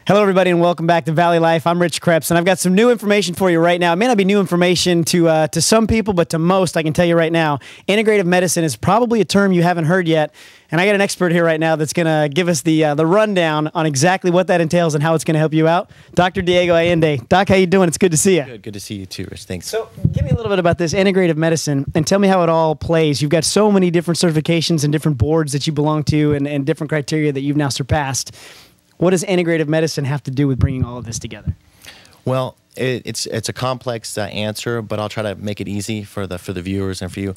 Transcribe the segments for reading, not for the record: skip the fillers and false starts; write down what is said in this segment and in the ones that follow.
Hello, everybody, and welcome back to Valley Life. I'm Rich Krebs, and I've got some new information for you right now. It may not be new information to some people, but to most, I can tell you right now, integrative medicine is probably a term you haven't heard yet. And I got an expert here right now that's going to give us the rundown on exactly what that entails and how it's going to help you out. Dr. Diego Allende. Doc, how you doing? It's good to see you. Good to see you too, Rich. Thanks. So give me a little bit about this integrative medicine and tell me how it all plays. You've got so many different certifications and different boards that you belong to and different criteria that you've now surpassed. What does integrative medicine have to do with bringing all of this together? Well, it's a complex answer, but I'll try to make it easy for the viewers and for you.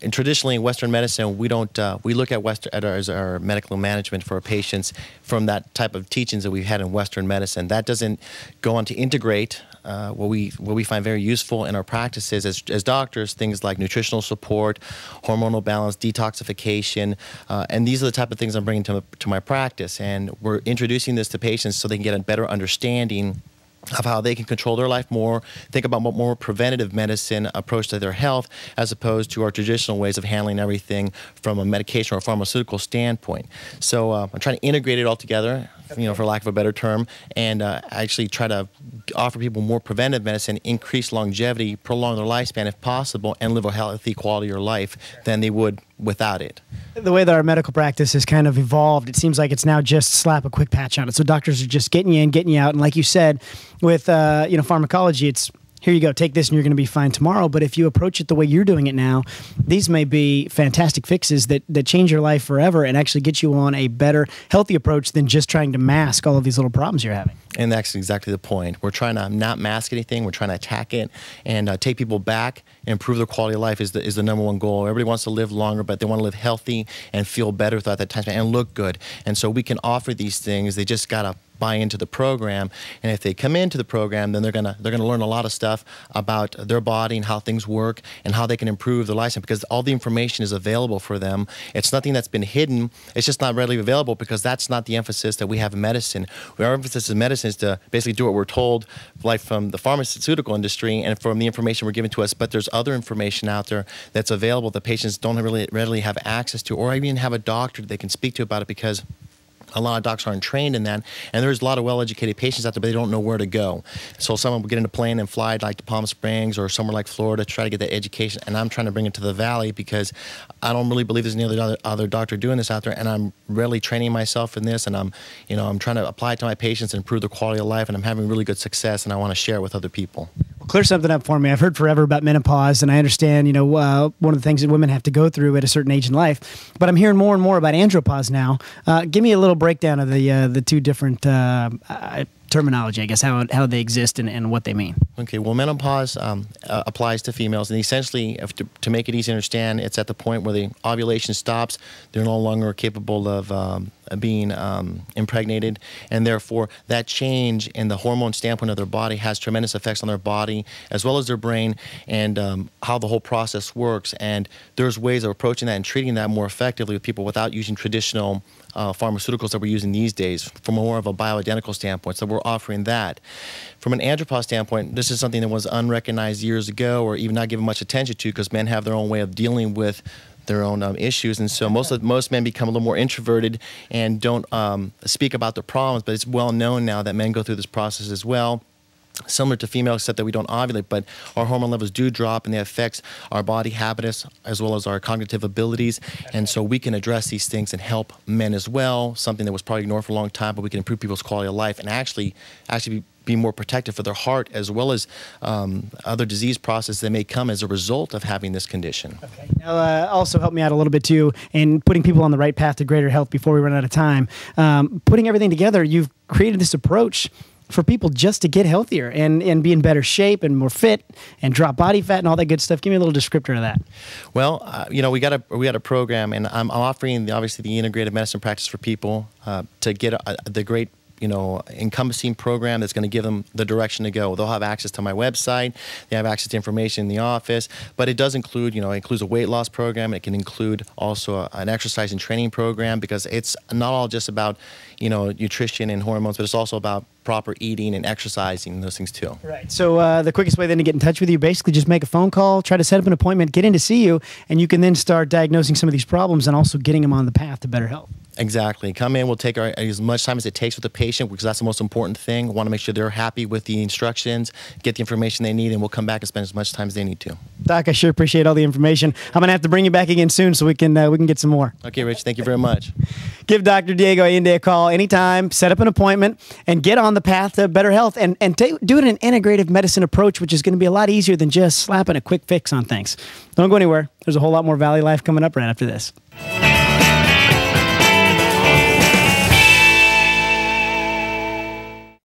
And traditionally, in Western medicine, we don't we look at our medical management for our patients from that type of teachings that we've had in Western medicine. That doesn't go on to integrate what we find very useful in our practices as doctors, things like nutritional support, hormonal balance, detoxification, and these are the type of things I'm bringing to my practice. And we're introducing this to patients so they can get a better understanding of how they can control their life more, think about more preventative medicine approach to their health as opposed to our traditional ways of handling everything from a medication or a pharmaceutical standpoint. So I'm trying to integrate it all together, for lack of a better term, and actually try to offer people more preventive medicine, increase longevity, prolong their lifespan if possible, and live a healthy, quality of life than they would without it. The way that our medical practice has kind of evolved, it seems like it's now just slap a quick patch on it. So doctors are just getting you in, getting you out. And like you said, with pharmacology, it's here you go, take this and you're going to be fine tomorrow. But if you approach it the way you're doing it now, these may be fantastic fixes that change your life forever and actually get you on a better, healthy approach than just trying to mask all of these little problems you're having. And that's exactly the point. We're trying to not mask anything. We're trying to attack it and take people back and improve their quality of life is the #1 goal. Everybody wants to live longer, but they want to live healthy and feel better throughout that time span and look good. And so we can offer these things. They just got to buy into the program, and if they come into the program, then they're gonna learn a lot of stuff about their body and how things work and how they can improve their lifestyle because all the information is available for them. It's nothing that's been hidden. It's just not readily available because that's not the emphasis that we have in medicine. Our emphasis in medicine is to basically do what we're told, like from the pharmaceutical industry and from the information we're given to us. But there's other information out there that's available that patients don't really readily have access to, or even have a doctor that they can speak to about it because a lot of doctors aren't trained in that, and there's a lot of well-educated patients out there, but they don't know where to go. So someone will get in a plane and fly like to Palm Springs or somewhere like Florida to try to get that education, and I'm trying to bring it to the Valley because I don't really believe there's any other doctor doing this out there, and I'm really training myself in this, and I'm trying to apply it to my patients and improve their quality of life, and I'm having really good success, and I want to share it with other people. Clear something up for me. I've heard forever about menopause, and I understand, one of the things that women have to go through at a certain age in life. But I'm hearing more and more about andropause now. Give me a little breakdown of the two different terminology, I guess, how they exist and what they mean. Okay, well, menopause applies to females, and essentially, to make it easy to understand, it's at the point where the ovulation stops. They're no longer capable of being impregnated, and therefore that change in the hormone standpoint of their body has tremendous effects on their body as well as their brain and how the whole process works. And there's ways of approaching that and treating that more effectively with people without using traditional pharmaceuticals that we're using these days from more of a bioidentical standpoint. So we're offering that. From an andropause standpoint, this is something that was unrecognized years ago or even not given much attention to because men have their own way of dealing with their own issues, and so most men become a little more introverted and don't speak about their problems, but it's well known now that men go through this process as well. Similar to females, except that we don't ovulate, but our hormone levels do drop and they affect our body habitus as well as our cognitive abilities. And so we can address these things and help men as well, something that was probably ignored for a long time, but we can improve people's quality of life and actually be more protective for their heart as well as other disease processes that may come as a result of having this condition. Okay. Now, also help me out a little bit too in putting people on the right path to greater health before we run out of time. Putting everything together, you've created this approach for people just to get healthier and be in better shape and more fit and drop body fat and all that good stuff. Give me a little descriptor of that. Well, we got a program, and I'm offering obviously the integrative medicine practice for people to get the great encompassing program that's going to give them the direction to go. They'll have access to my website. They have access to information in the office, but it does include, it includes a weight loss program. It can include also an exercise and training program because it's not all just about, nutrition and hormones, but it's also about proper eating and exercising and those things too. Right. So the quickest way then to get in touch with you, basically just make a phone call, try to set up an appointment, get in to see you, and you can then start diagnosing some of these problems and also getting them on the path to better health. Exactly. Come in, we'll take as much time as it takes with the patient, because that's the most important thing. We want to make sure they're happy with the instructions, get the information they need, and we'll come back and spend as much time as they need to. Doc, I sure appreciate all the information. I'm going to have to bring you back again soon so we can get some more. Okay, Rich, thank you very much. Give Dr. Diego Allende a call anytime, set up an appointment, and get on the path to better health, and do it in an integrative medicine approach, which is going to be a lot easier than just slapping a quick fix on things. Don't go anywhere. There's a whole lot more Valley Life coming up right after this.